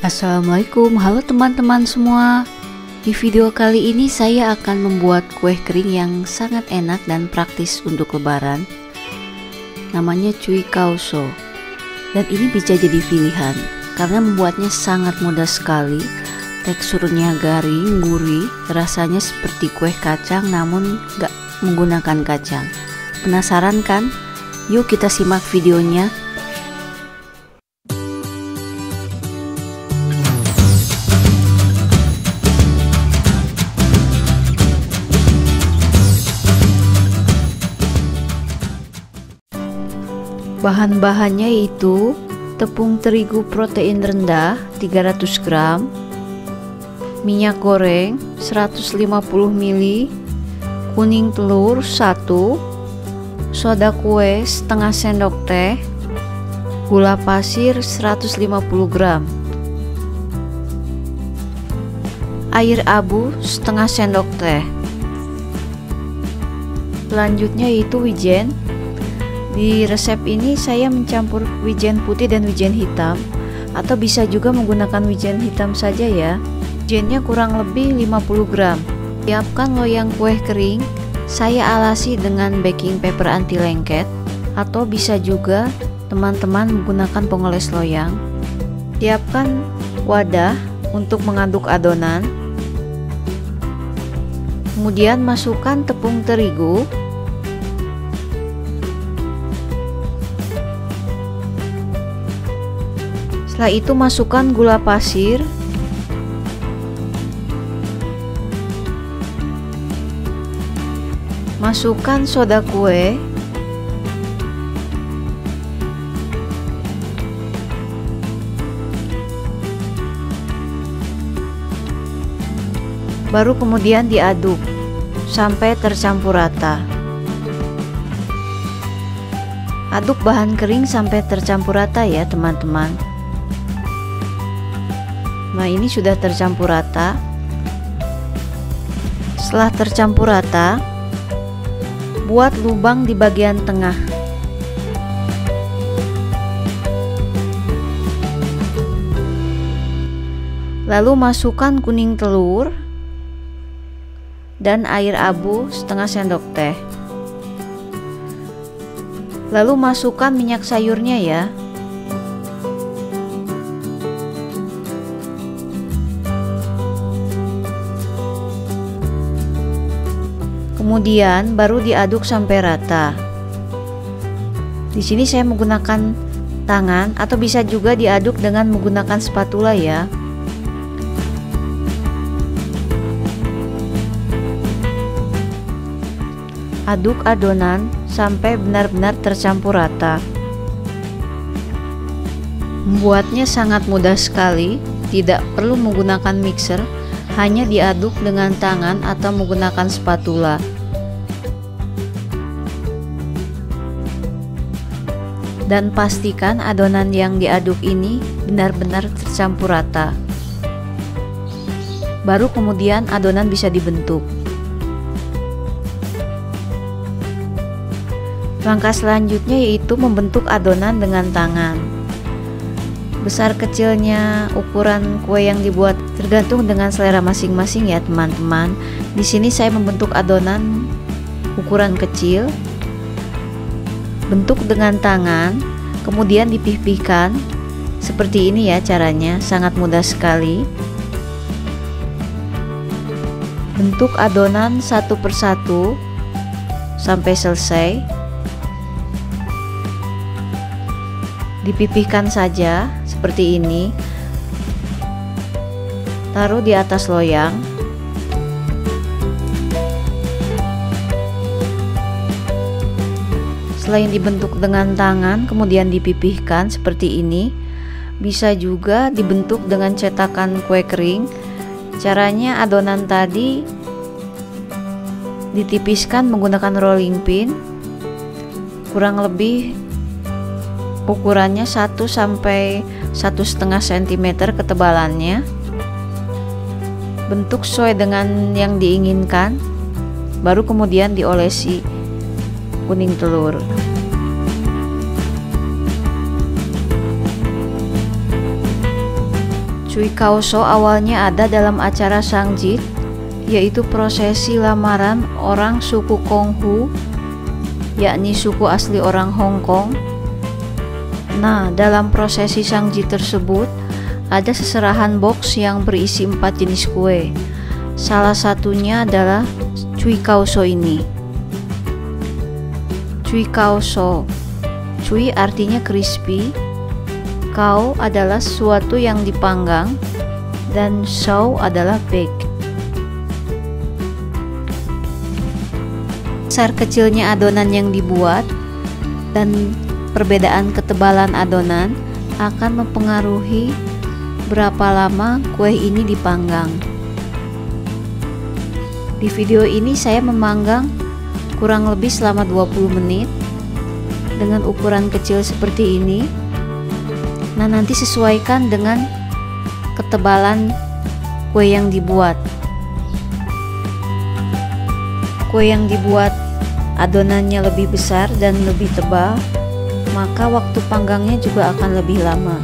Assalamualaikum, halo teman-teman semua. Di video kali ini saya akan membuat kue kering yang sangat enak dan praktis untuk lebaran. Namanya cuy kauso. Dan ini bisa jadi pilihan karena membuatnya sangat mudah sekali. Teksturnya garing, gurih, rasanya seperti kue kacang namun gak menggunakan kacang. Penasaran kan? Yuk kita simak videonya. Bahan-bahannya itu tepung terigu protein rendah 300 gram, minyak goreng 150 ml, kuning telur 1, soda kue setengah sendok teh, gula pasir 150 gram, air abu setengah sendok teh. Selanjutnya itu wijen. Di resep ini saya mencampur wijen putih dan wijen hitam, atau bisa juga menggunakan wijen hitam saja ya. Wijennya kurang lebih 50 gram. Siapkan loyang kue kering. Saya alasi dengan baking paper anti lengket, atau bisa juga teman-teman menggunakan pengoles loyang. Siapkan wadah untuk mengaduk adonan. Kemudian masukkan tepung terigu. Setelah itu masukkan gula pasir, masukkan soda kue, baru kemudian diaduk sampai tercampur rata. Aduk bahan kering sampai tercampur rata ya teman-teman. Nah, ini sudah tercampur rata. Setelah tercampur rata, buat lubang di bagian tengah. Lalu masukkan kuning telur dan air abu setengah sendok teh. Lalu masukkan minyak sayurnya ya. Kemudian baru diaduk sampai rata. Di sini saya menggunakan tangan atau bisa juga diaduk dengan menggunakan spatula ya. Aduk adonan sampai benar-benar tercampur rata. Membuatnya sangat mudah sekali, tidak perlu menggunakan mixer, hanya diaduk dengan tangan atau menggunakan spatula. Dan pastikan adonan yang diaduk ini benar-benar tercampur rata. Baru kemudian adonan bisa dibentuk. Langkah selanjutnya yaitu membentuk adonan dengan tangan. Besar kecilnya ukuran kue yang dibuat tergantung dengan selera masing-masing ya teman-teman. Di sini saya membentuk adonan ukuran kecil. Bentuk dengan tangan, kemudian dipipihkan. Seperti ini ya caranya, sangat mudah sekali. Bentuk adonan satu persatu sampai selesai. Dipipihkan saja seperti ini. Taruh di atas loyang. Selain dibentuk dengan tangan kemudian dipipihkan seperti ini, bisa juga dibentuk dengan cetakan kue kering. Caranya adonan tadi ditipiskan menggunakan rolling pin, kurang lebih ukurannya 1 sampai 1,5 cm ketebalannya. Bentuk sesuai dengan yang diinginkan, baru kemudian diolesi kuning telur. Cui Kaoso awalnya ada dalam acara Sangjit, yaitu prosesi lamaran orang suku Konghu, yakni suku asli orang Hong Kong. Nah, dalam prosesi Sangjit tersebut ada seserahan box yang berisi 4 jenis kue. Salah satunya adalah Cui Kaoso ini. Cui Kaoso, Cui artinya crispy, Kao adalah sesuatu yang dipanggang, dan Shou adalah bake. Besar kecilnya adonan yang dibuat dan perbedaan ketebalan adonan akan mempengaruhi berapa lama kue ini dipanggang. Di video ini saya memanggang kurang lebih selama 20 menit dengan ukuran kecil seperti ini. Nah, nanti sesuaikan dengan ketebalan kue yang dibuat. Kue yang dibuat adonannya lebih besar dan lebih tebal, maka waktu panggangnya juga akan lebih lama.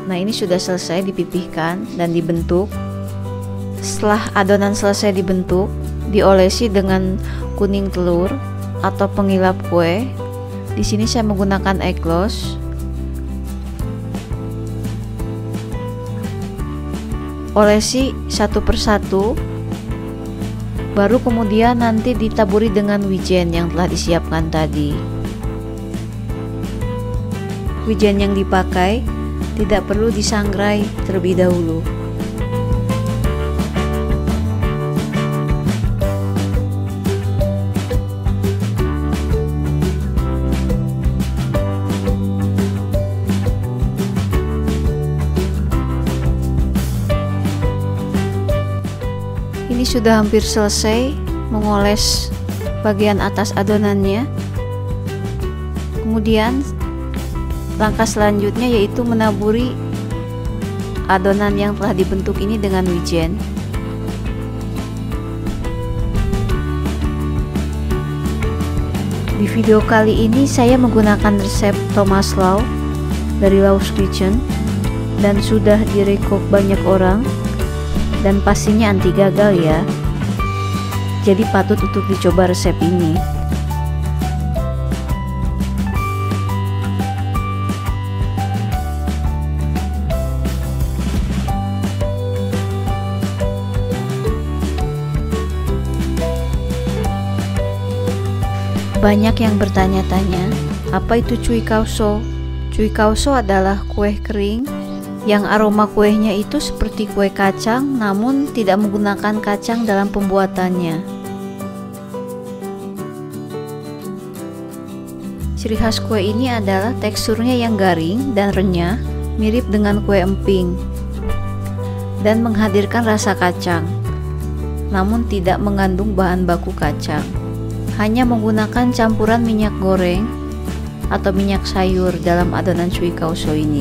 Nah, ini sudah selesai dipipihkan dan dibentuk. Setelah adonan selesai dibentuk, diolesi dengan kuning telur atau pengilap kue. Di sini saya menggunakan egg gloss. Olesi satu persatu, baru kemudian nanti ditaburi dengan wijen yang telah disiapkan tadi. Wijen yang dipakai tidak perlu disangrai terlebih dahulu. Ini sudah hampir selesai mengoles bagian atas adonannya. Kemudian langkah selanjutnya yaitu menaburi adonan yang telah dibentuk ini dengan wijen. Di video kali ini saya menggunakan resep Thomas Lau dari Lau's Kitchen dan sudah direkok banyak orang dan pastinya anti gagal ya. Jadi patut untuk dicoba resep ini. Banyak yang bertanya-tanya, apa itu Cui Kaoso? Cui Kaoso adalah kue kering yang aroma kuenya itu seperti kue kacang, namun tidak menggunakan kacang dalam pembuatannya. Ciri khas kue ini adalah teksturnya yang garing dan renyah, mirip dengan kue emping, dan menghadirkan rasa kacang, namun tidak mengandung bahan baku kacang. Hanya menggunakan campuran minyak goreng atau minyak sayur dalam adonan Cui Kaoso ini.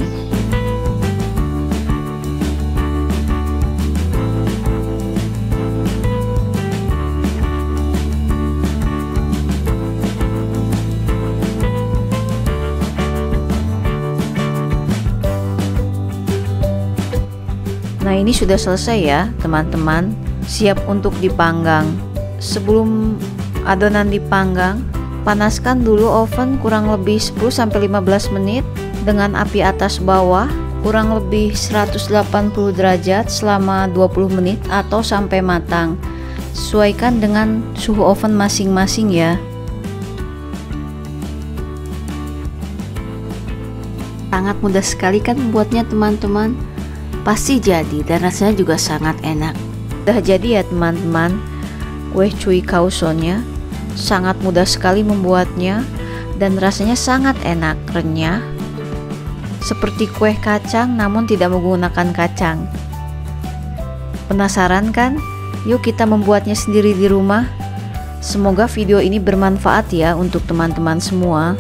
Nah, ini sudah selesai ya teman-teman, siap untuk dipanggang. Sebelum adonan dipanggang, panaskan dulu oven kurang lebih 10-15 menit dengan api atas bawah kurang lebih 180 derajat selama 20 menit atau sampai matang. Sesuaikan dengan suhu oven masing-masing ya. Sangat mudah sekali kan membuatnya teman-teman. Pasti jadi dan rasanya juga sangat enak. Udah jadi ya teman-teman, kue Cui Kaoso-nya. Sangat mudah sekali membuatnya dan rasanya sangat enak, renyah, seperti kue kacang namun tidak menggunakan kacang. Penasaran kan? Yuk kita membuatnya sendiri di rumah. Semoga video ini bermanfaat ya untuk teman-teman semua.